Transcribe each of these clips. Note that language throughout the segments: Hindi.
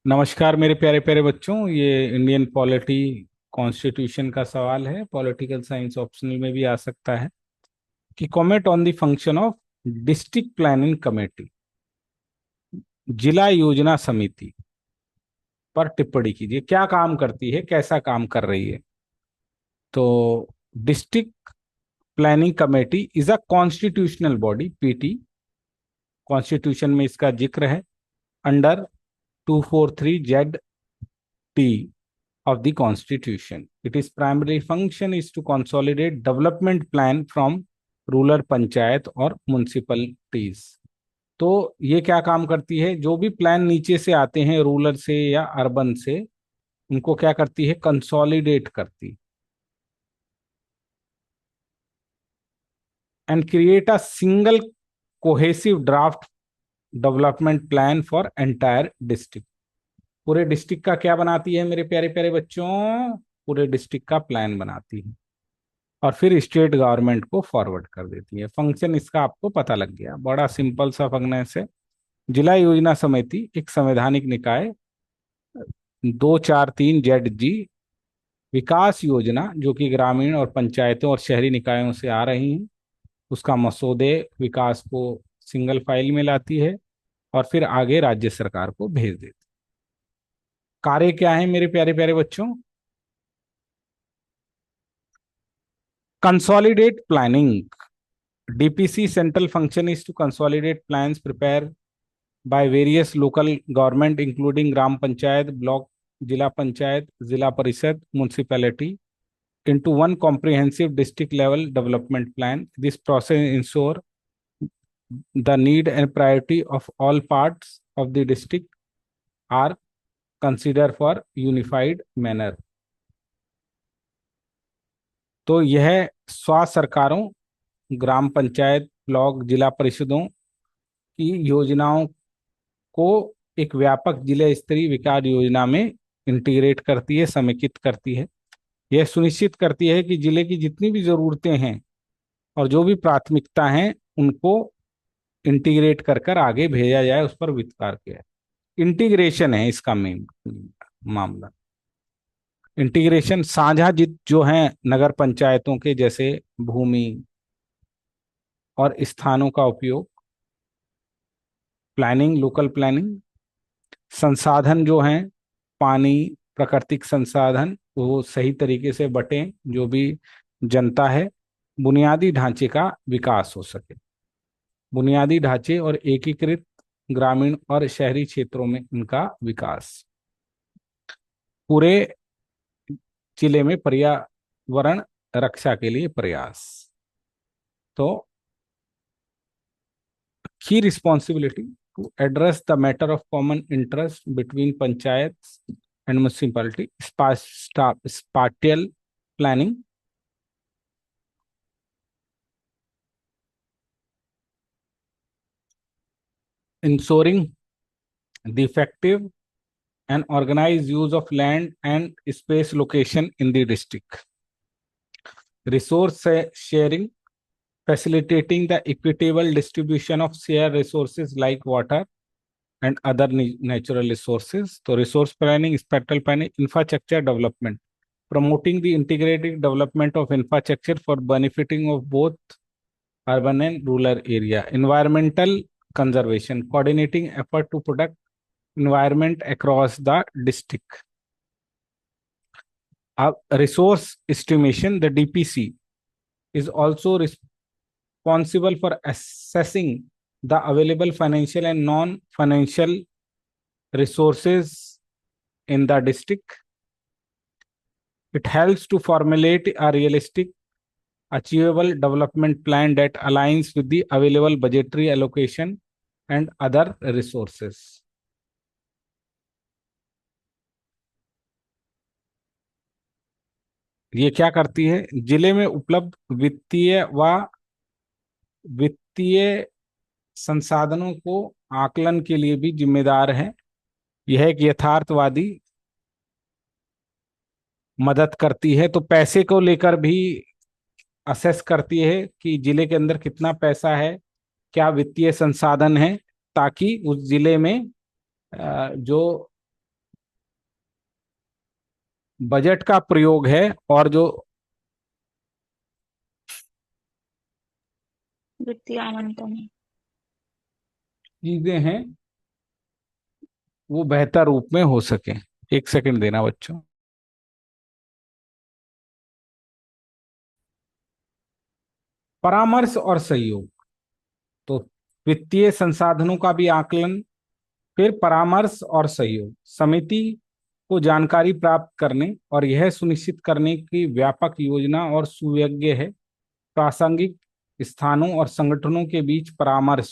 नमस्कार मेरे प्यारे प्यारे बच्चों। ये इंडियन पॉलिटी कॉन्स्टिट्यूशन का सवाल है। पॉलिटिकल साइंस ऑप्शनल में भी आ सकता है कि comment on the function of district planning committee, जिला योजना समिति पर टिप्पणी कीजिए। क्या काम करती है, कैसा काम कर रही है? तो district planning committee is a constitutional body, PT. Constitution में इसका जिक्र है under 243 Z T of the constitution. Its primary function is to consolidate development plan from rural panchayat और म्युनिसिपलिटीज। तो ये क्या काम करती है? जो भी प्लान नीचे से आते हैं, रूरल से या अर्बन से, उनको क्या करती है? कंसोलिडेट करती and create a single cohesive draft development plan for entire district. पूरे डिस्ट्रिक्ट का क्या बनाती है मेरे प्यारे प्यारे बच्चों? पूरे डिस्ट्रिक्ट का प्लान बनाती है और फिर स्टेट गवर्नमेंट को फॉरवर्ड कर देती है। फंक्शन इसका आपको पता लग गया, बड़ा सिंपल सा फंक्शन है। जिला योजना समिति एक संवैधानिक निकाय, 243 ZG। विकास योजना जो कि ग्रामीण और पंचायतों और शहरी निकायों से आ रही हैं, उसका मसौदे विकास को सिंगल फाइल में लाती है और फिर आगे राज्य सरकार को भेज देती है। कार्य क्या है मेरे प्यारे प्यारे बच्चों? Consolidate planning. DPC central function is to consolidate plans prepared by various local government including gram panchayat, block, jila panchayat, zila parishad, municipality into one comprehensive district level development plan. This process ensure the need and priority of all parts of the district are considered for unified manner. तो यह स्वास्थ्य सरकारों, ग्राम पंचायत, ब्लॉक, जिला परिषदों की योजनाओं को एक व्यापक जिला स्तरीय विकास योजना में इंटीग्रेट करती है, समेकित करती है। यह सुनिश्चित करती है कि जिले की जितनी भी जरूरतें हैं और जो भी प्राथमिकता हैं, उनको इंटीग्रेट कर कर आगे भेजा जाए, उस पर विस्तार किया जाए। इंटीग्रेशन है इसका मेन मामला। इंटीग्रेशन साझा जित जो है नगर पंचायतों के, जैसे भूमि और स्थानों का उपयोग, प्लानिंग, लोकल प्लानिंग, संसाधन जो हैं, पानी, प्राकृतिक संसाधन, वो सही तरीके से बटें, जो भी जनता है, बुनियादी ढांचे का विकास हो सके। बुनियादी ढांचे और एकीकृत ग्रामीण और शहरी क्षेत्रों में इनका विकास। पूरे जिले में पर्यावरण रक्षा के लिए प्रयास। तो की responsibility to address the matter of common interest between panchayat and municipality, spatial planning, ensuring the effective and organized use of land and space location in the district, resource sharing, facilitating the equitable distribution of shared resources like water and other natural resources. So resource planning, spatial planning, infrastructure development, promoting the integrated development of infrastructure for benefiting of both urban and rural area. Environmental conservation, coordinating effort to protect environment across the district. Resource estimation, the DPC is also responsible for assessing the available financial and non-financial resources in the district. It helps to formulate a realistic, achievable development plan that aligns with the available budgetary allocation and other resources. ये क्या करती है? जिले में उपलब्ध वित्तीय संसाधनों को आकलन के लिए भी जिम्मेदार है। यह एक यथार्थवादी मदद करती है। तो पैसे को लेकर भी असेस करती है कि जिले के अंदर कितना पैसा है, क्या वित्तीय संसाधन है, ताकि उस जिले में जो बजट का प्रयोग है और जो वित्तीय आवंटन। चीजें हैं वो बेहतर रूप में हो सके। एक सेकंड देना बच्चों। परामर्श और सहयोग। तो वित्तीय संसाधनों का भी आकलन, फिर परामर्श और सहयोग, समिति को जानकारी प्राप्त करने और यह सुनिश्चित करने की व्यापक योजना और सुविज्ञ है, प्रासंगिक स्थानों और संगठनों के बीच परामर्श।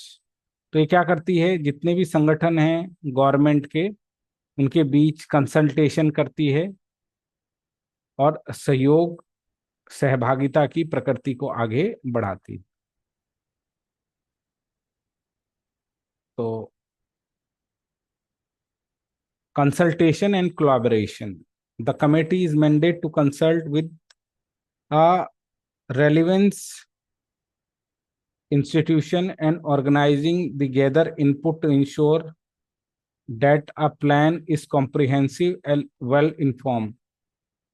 तो ये क्या करती है, जितने भी संगठन हैं गवर्नमेंट के, उनके बीच कंसल्टेशन करती है और सहयोग सहभागिता की प्रकृति को आगे बढ़ाती है। तो consultation and collaboration. The committee is mandated to consult with a relevance institution and organizing the gather input to ensure that a plan is comprehensive and well informed.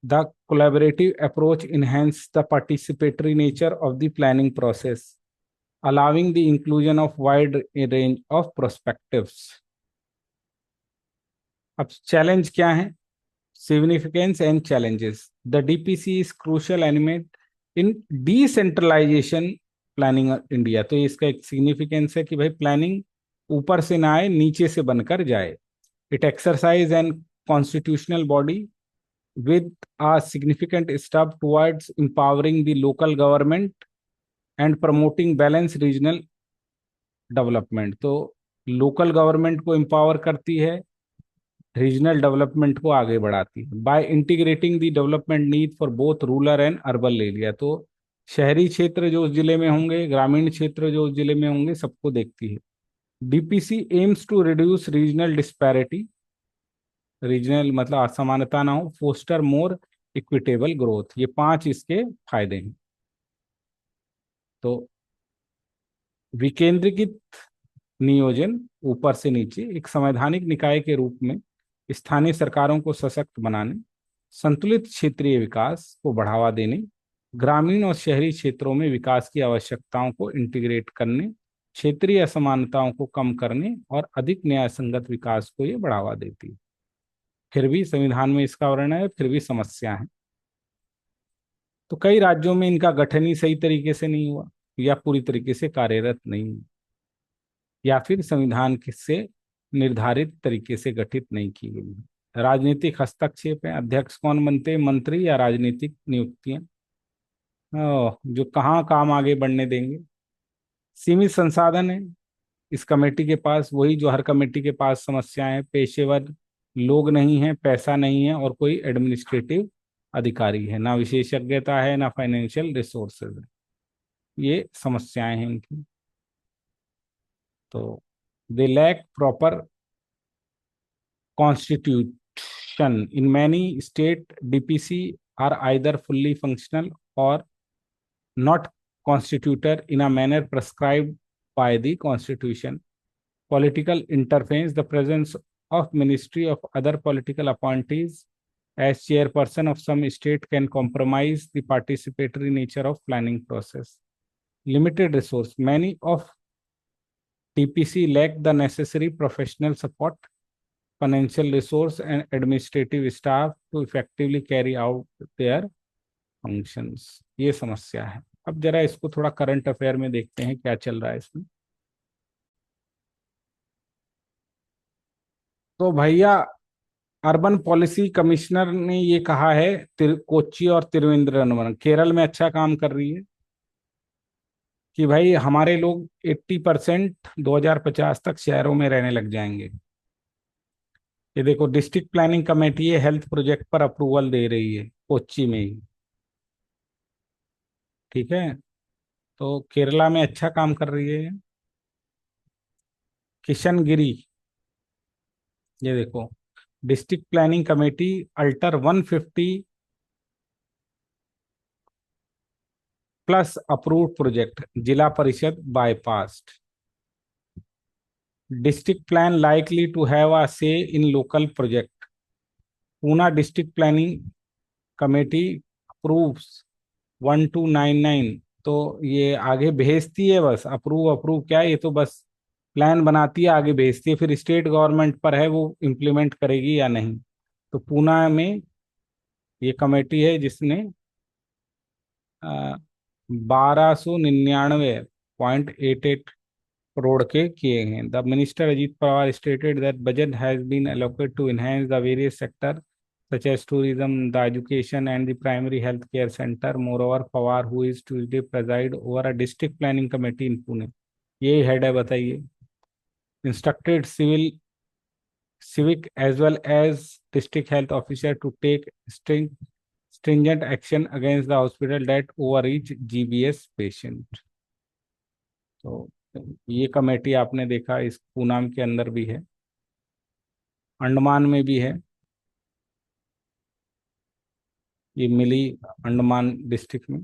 The collaborative approach enhances the participatory nature of the planning process, allowing the inclusion of wide range of perspectives. अब चैलेंज क्या है? Significance and challenges. The DPC is crucial element in decentralization planning India. तो इसका एक significance है कि भाई प्लानिंग ऊपर से ना आए, नीचे से बनकर जाए. It exercise and constitutional body with a significant step towards empowering the local government and promoting balanced regional development. तो लोकल गवर्नमेंट को एम्पावर करती है, रीजनल डेवलपमेंट को आगे बढ़ाती है by integrating the development need for both rural and urban area. तो शहरी क्षेत्र जो उस जिले में होंगे, ग्रामीण क्षेत्र जो उस जिले में होंगे, सबको देखती है। DPC aims to reduce regional disparity, regional मतलब असमानता ना हो, फोस्टर मोर इक्विटेबल ग्रोथ। ये 5 इसके फायदे हैं। तो विकेंद्रीकृत नियोजन, ऊपर से नीचे एक संवैधानिक निकाय के रूप में स्थानीय सरकारों को सशक्त बनाने, संतुलित क्षेत्रीय विकास को बढ़ावा देने, ग्रामीण और शहरी क्षेत्रों में विकास की आवश्यकताओं को इंटीग्रेट करने, क्षेत्रीय असमानताओं को कम करने और अधिक न्याय संगत विकास को ये बढ़ावा देती है। फिर भी संविधान में इसका वर्णन है, फिर भी समस्या है। तो कई राज्यों में इनका गठन ही सही तरीके से नहीं हुआ या पूरी तरीके से कार्यरत नहीं हुआ, या फिर संविधान से निर्धारित तरीके से गठित नहीं की गई। राजनीतिक हस्तक्षेप है। अध्यक्ष कौन बनते हैं? मंत्री या राजनीतिक नियुक्तियां, जो कहाँ काम आगे बढ़ने देंगे। सीमित संसाधन है इस कमेटी के पास, वही जो हर कमेटी के पास समस्याएं हैं। पेशेवर लोग नहीं है, पैसा नहीं है, और कोई एडमिनिस्ट्रेटिव अधिकारी है ना, विशेषज्ञता है ना, फाइनेंशियल रिसोर्सेज है। ये समस्याएं हैं इनकी। तो they lack proper constitution. In many states, DPC are either fully functional or not constituted in a manner prescribed by the Constitution. Political interference, the presence of ministry of other political appointees as chairperson of some state can compromise the participatory nature of planning process. Limited resource. Many of TPC lack the necessary professional support, financial resource and administrative staff to effectively carry out their functions। ये समस्या है। अब जरा इसको थोड़ा करंट अफेयर में देखते हैं क्या चल रहा है इसमें। तो भैया, अर्बन पॉलिसी कमिश्नर ने ये कहा है, कोच्चि और तिरुवनंतपुरम केरल में अच्छा काम कर रही है कि भाई हमारे लोग 80% 2050 तक शहरों में रहने लग जाएंगे। ये देखो, डिस्ट्रिक्ट प्लानिंग कमेटी है, हेल्थ प्रोजेक्ट पर अप्रूवल दे रही है कोच्चि में ही। ठीक है, तो केरला में अच्छा काम कर रही है। किशन गिरी, ये देखो, district planning committee alter 150 plus approved project, जिला परिषद bypassed. District plan likely to have a say in local project. Pune district planning committee approves 1299, तो ये आगे भेजती है, बस अप्रूव अप्रूव क्या है, ये तो बस प्लान बनाती है, आगे भेजती है, फिर स्टेट गवर्नमेंट पर है वो इम्प्लीमेंट करेगी या नहीं। तो पूना में ये कमेटी है जिसने 1299.88 करोड़ के किए हैं। The minister Ajit Pawar stated that budget has been allocated to enhance the various sector such as tourism, the education and the primary health care center. Moreover, Pawar, who is Tuesday preside over a district planning committee in Pune, ये हेड है, बताइए, instructed civic as well as district health officer to take stringent action against the hospital that overreach GBS patient। तो ये कमेटी आपने देखा इस पूनाम के अंदर भी है, अंडमान में भी है, ये मिली अंडमान डिस्ट्रिक्ट में।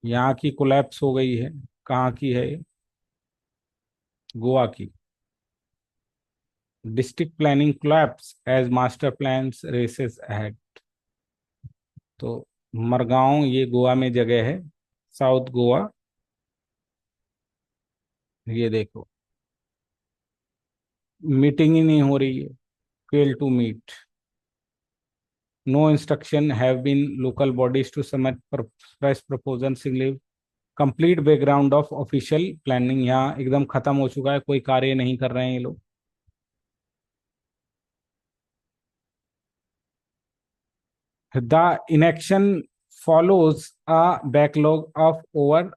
यहाँ की कोलैप्स हो गई है, कहाँ की है ये? गोवा की। District planning collapse as master plans races ahead. तो मरगांव ये गोवा में जगह है, साउथ गोवा। ये देखो, मीटिंग ही नहीं हो रही है, fail to meet. No instruction have been local bodies to submit fresh proposal singly complete background of official planning. यहाँ एकदम खत्म हो चुका है, कोई कार्य नहीं कर रहे हैं ये लोग। The inaction follows a backlog of over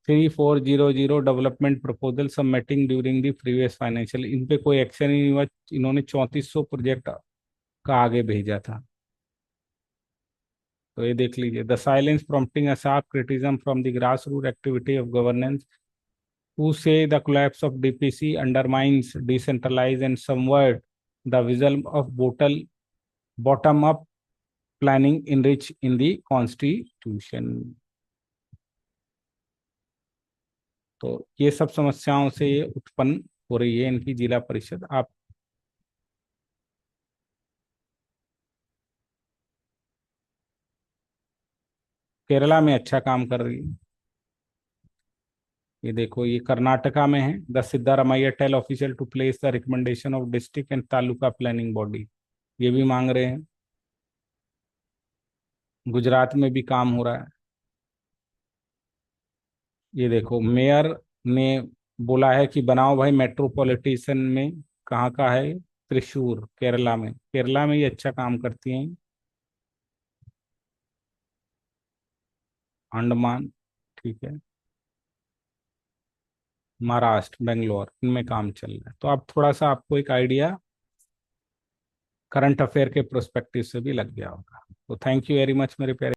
3400 development proposal submitting during the previous financial. इन पे कोई एक्शन ही नहीं हुआ, इन्होंने 3400 प्रोजेक्ट का आगे भेजा था। तो ये देख लीजिए, the silence prompting a sharp criticism from the grass root activity of governance who say the collapse of DPC undermines decentralized and somewhat the vision of bottom-up planning enriched in the constitution। तो ये सब समस्याओं से ये उत्पन्न हो रही है इनकी जिला परिषद। आप केरला में अच्छा काम कर रही है। ये देखो, ये कर्नाटका में है, the Siddaramaiah tell official to place the recommendation of district and taluka planning body, ये भी मांग रहे हैं। गुजरात में भी काम हो रहा है। ये देखो, मेयर ने बोला है कि बनाओ भाई मेट्रोपॉलिटिशन में। कहाँ का है? त्रिशूर, केरला में। केरला में ये अच्छा काम करती हैं। अंडमान, ठीक है। महाराष्ट्र, बेंगलोर, इनमें काम चल रहा है। तो अब थोड़ा सा आपको एक आइडिया करंट अफेयर के प्रोस्पेक्टिव से भी लग गया होगा। तो थैंक यू वेरी मच मेरे प्यारे